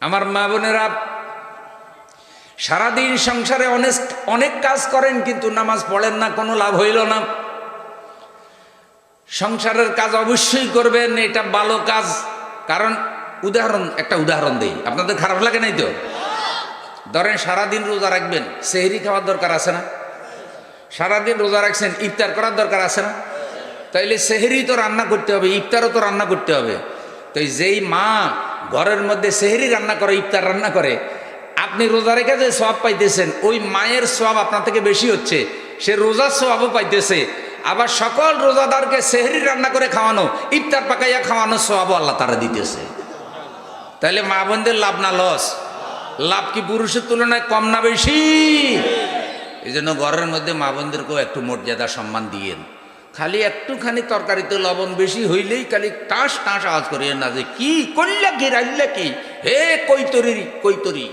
আমার মা বোনেরা, সারাদিন সংসারে অনেক কাজ করেন কিন্তু নামাজ পড়েন না, কোনো লাভ হইল না। সংসারের কাজ অবশ্যই করবেন, এটা ভালো কাজ। কারণ একটা উদাহরণ দেই, আপনাদের খারাপ লাগে নাই তো? ধরেন সারাদিন রোজা রাখবেন, সেহরি খাওয়ার দরকার আছে না? সারাদিন রোজা রাখছেন, ইফতার করার দরকার আছে না? তাইলে সেহরি তো রান্না করতে হবে, ইফতারও তো রান্না করতে হবে। তো যেই মা ঘরের মধ্যে সেহরি রান্না করে, ইফতার রান্না করে, আপনি রোজা রেখে যে সওয়াব পাইতেছেন, ওই মায়ের সওয়াব আপনার থেকে বেশি হচ্ছে। সে রোজার সওয়াবও পাইতেছে, আবার সকল রোজাদারকে সেহরি রান্না করে খাওয়ানো, ইফতার পাকাইয়া খাওয়ানো সওয়াবও আল্লাহ তারা দিতেছে। তাহলে মা বোনদের লাভ না লস? লাভ কি পুরুষের তুলনায় কম না বেশি? এই জন্য ঘরের মধ্যে মা বোনদেরকেও একটু মর্যাদা সম্মান দিয়েন। খালি একটুখানি তরকারিতে লবণ বেশি হইলেই খালি টাঁস টাঁস আওয়াজ করিয়েন না যে কি করলে কি রাইলে কি, হে কৈতরি।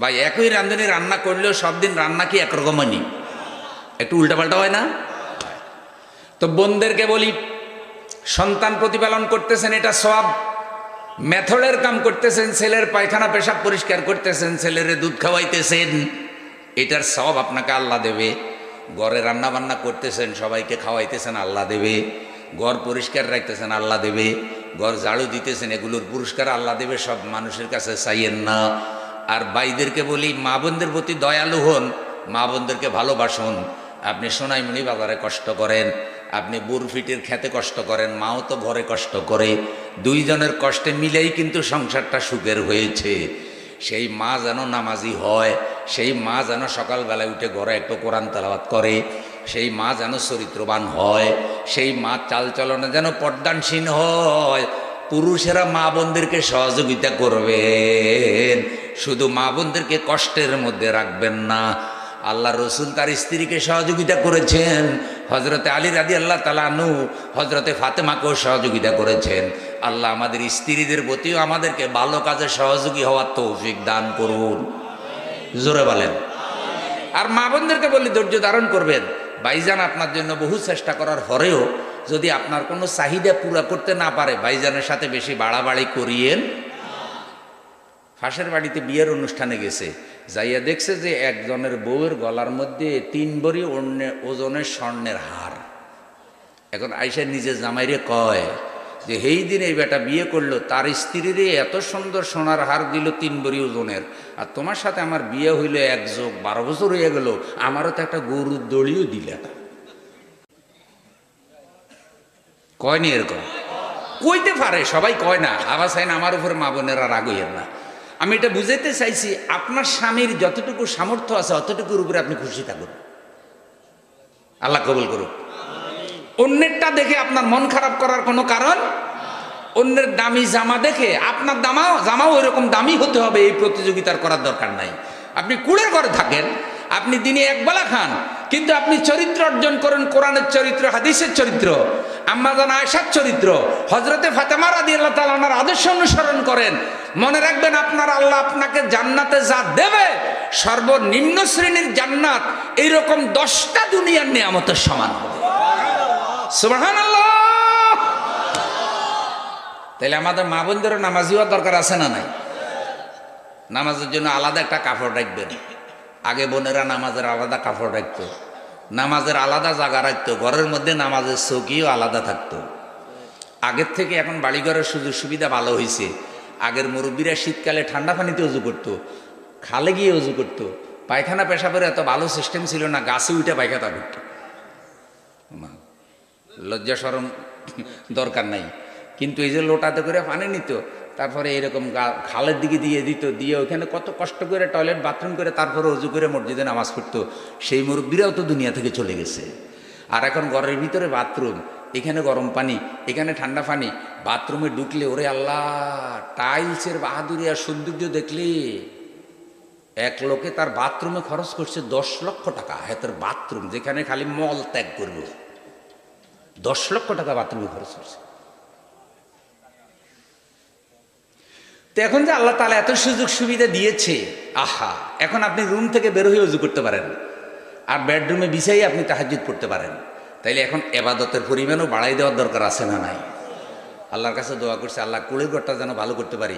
ভাই একই রাঁধুনি রান্না করলেও সব দিন রান্না কি একরকম হয়নি? একটু উল্টাপাল্টা হয় না? তো বোনদেরকে বলি, সন্তান প্রতিপালন করতেছেন, এটা সওয়াব। মেথডের কাম করতেছেন, ছেলের পায়খানা পেশাব পরিষ্কার করতেছেন, ছেলের দুধ খাওয়াইতেছেন, এটার সওয়াব আপনাকে আল্লাহ দেবে। ঘরে রান্না বান্না করতেছেন, সবাইকে খাওয়াইতেছেন, আল্লাহ দেবে। ঘর পরিষ্কার রাখতেছেন, আল্লাহ দেবে। ঘর ঝাড়ু দিতেছেন, এগুলোর পুরস্কার আল্লাহ দেবে। সব মানুষের কাছে চাইয়েন না। আর ভাইদেরকে বলি, মা বোনদের প্রতি দয়ালু হন, মা বোনদেরকে ভালোবাসুন। আপনি সোনাইমণি বাজারে কষ্ট করেন, আপনি বুরফিটের খেতে কষ্ট করেন, মাও তো ঘরে কষ্ট করে, দুইজনের কষ্টে মিলেই কিন্তু সংসারটা সুখের হয়েছে। সেই মা যেন নামাজি হয়, সেই মা যেন সকালবেলায় উঠে ঘরে একটু কোরআন তেলাওয়াত করে, সেই মা যেন চরিত্রবান হয়, সেই মা চালচলনে যেন পর্দানসীন হয়। পুরুষেরা মা বোনদেরকে সহযোগিতা করবেন, শুধু মা বোনদেরকে কষ্টের মধ্যে রাখবেন না। আল্লাহ রসুল তার স্ত্রীকে সহযোগিতা করেছেন, হজরতে আলী রাদিয়াল্লাহু তাআলা আনহু হজরতে ফাতেমাকেও সহযোগিতা করেছেন। আল্লাহ আমাদের স্ত্রীদের প্রতিও আমাদেরকে ভালো কাজে সহযোগী হওয়ার তৌফিক দান করুন, জোরে বলেন। আর মা বোনদেরকে বললে ধৈর্য ধারণ করবেন। ভাইজান আপনার জন্য বহু চেষ্টা করার পরেও যদি আপনার কোনো চাহিদা পুরা করতে না পারে, ভাইজানের সাথে বেশি বাড়াবাড়ি করিয়েন। ফাঁসের বাড়িতে বিয়ের অনুষ্ঠানে গেছে, যাইয়া দেখছে যে একজনের বউয়ের গলার মধ্যে 3 ভরি ওজনের স্বর্ণের হার। এখন আইসা নিজের জামাইরে কয় যে এই দিন এই বেটা বিয়ে করলো, তার স্ত্রীরে এত সুন্দর সোনার হার দিল 3 ভরি ওজনের, আর তোমার সাথে আমার বিয়ে হইলো 1 যোগ 12 বছর হয়ে গেল, আমারও তো একটা গরুর দড়িও দিলে। কয়নি এরকম? কইতে পারে, সবাই কয় না। আবার চাই না আমার উপরে মা বোনেরা রাগ হইয়েন না। আমি এটা বুঝাইতে চাইছি, আপনার স্বামীর যতটুকু সামর্থ্য আছে অতটুকুর উপরে আপনি খুশি থাকুন, আল্লাহ কবুল করুন। অন্যেরটা দেখে আপনার মন খারাপ করার কোনো কারণ, অন্যের দামি জামা দেখে আপনার জামাও ওইরকম দামি হতে হবে এই প্রতিযোগিতার করার দরকার নাই। আপনি কুড়ের ঘরে থাকেন, আপনি দিনে একবেলা খান, কিন্তু আপনি চরিত্র অর্জন করেন, কোরআনের চরিত্র, হাদিসের চরিত্র, আম্মা জান আয়েশার চরিত্র, হযরতে ফাতেমা রাদিয়াল্লাহু তাআলা আনহার আদর্শ অনুসরণ করেন। মনে রাখবেন, আপনার আল্লাহ আপনাকে জান্নাতে যা দেবে, সর্বনিম্ন শ্রেণীর জান্নাত এইরকম 10টা দুনিয়ার নিয়ামতের সমান হবে। সুবহানাল্লাহ। তাইলে আমাদের মা বোনদেরও নামাজি হওয়ার দরকার আছে না নাই? নামাজের জন্য আলাদা একটা কাপড় রাখবেন। আগে বোনেরা নামাজের আলাদা কাপড় রাখতো, নামাজের আলাদা জায়গা রাখতো, ঘরের মধ্যে নামাজের চৌকিও আলাদা থাকতো। আগের থেকে এখন বাড়িঘরের সুযোগ সুবিধা ভালো হয়েছে। আগের মুরব্বীরা শীতকালে ঠান্ডা পানিতে উজু করতো, খালে গিয়ে উজু করতো। পায়খানা পেশাবের এত ভালো সিস্টেম ছিল না, গাছে উঠে পায়খানা করতো। লজ্জা শরম দরকার নাই, কিন্তু এই যে লোটাতে করে পানি নিত, তারপরে এরকম খালের দিকে দিয়ে দিত, দিয়ে ওখানে কত কষ্ট করে টয়লেট বাথরুম করে তারপরে উজু করে মসজিদে নামাজ পড়তো। সেই মুরব্বীরাও তো দুনিয়া থেকে চলে গেছে। আর এখন ঘরের ভিতরে বাথরুম, এখানে গরম পানি, এখানে ঠান্ডা পানি। বাথরুমে ঢুকলে ওরে আল্লাহ, টাইলসের বাহাদুরি আর সৌন্দর্য দেখলে এক লোকে তার বাথরুমে খরচ করছে 10 লক্ষ টাকা। হাতের বাথরুম যেখানে খালি মল ত্যাগ করব, 10 লক্ষ টাকা বাথরুমে খরচ করছে। তো এখন যে আল্লাহ তাআলা এত সুযোগ সুবিধা দিয়েছে, আহা, এখন আপনি রুম থেকে বের হয়ে উজু করতে পারেন, আর বেডরুমে বিছাই আপনি তাহাজ্জুদ পড়তে পারেন। তাইলে এখন ইবাদতের পরিমাণও বাড়াই দেওয়ার দরকার আছে না নাই? আল্লাহর কাছে দোয়া করছে, আল্লাহ কুলের ঘরটা যেন ভালো করতে পারি।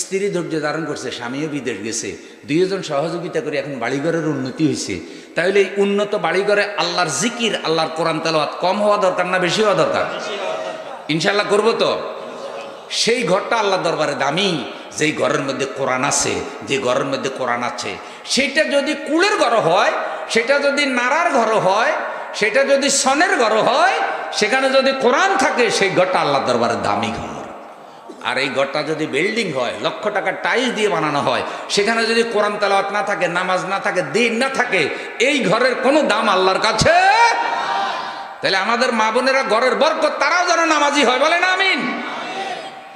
স্ত্রী ধৈর্য ধারণ করছে, স্বামীও বিদেশ গেছে, দুইজন সহযোগিতা করে এখন বাড়িঘরের উন্নতি হয়েছে। তাহলে এই উন্নত বাড়িঘরে আল্লাহর জিকির, আল্লাহর কোরআন তেলাওয়াত কম হওয়া দরকার না বেশি হওয়া দরকার? ইনশাল্লাহ করবো তো। সেই ঘরটা আল্লাহ দরবারে দামি, যেই ঘরের মধ্যে কোরআন আছে, যে ঘরের মধ্যে কোরআন আছে, সেটা যদি কুলের ঘর হয়, সেটা যদি নাড়ার ঘর হয়, সেটা যদি সনের ঘর হয়, সেখানে যদি কোরআন থাকে, সেই ঘরটা আল্লাহ দরবারে দামি ঘর। আর এই ঘরটা যদি বিল্ডিং হয়, লক্ষ টাকার টাইলস দিয়ে বানানো হয়, সেখানে যদি কোরআন তেলাওয়াত না থাকে, নামাজ না থাকে, দিন না থাকে, এই ঘরের কোনো দাম আল্লাহর কাছে। তাহলে আমাদের মা বোনেরা ঘরের বরকত, তারাও যেন নামাজি হয়, বলেন আমিন।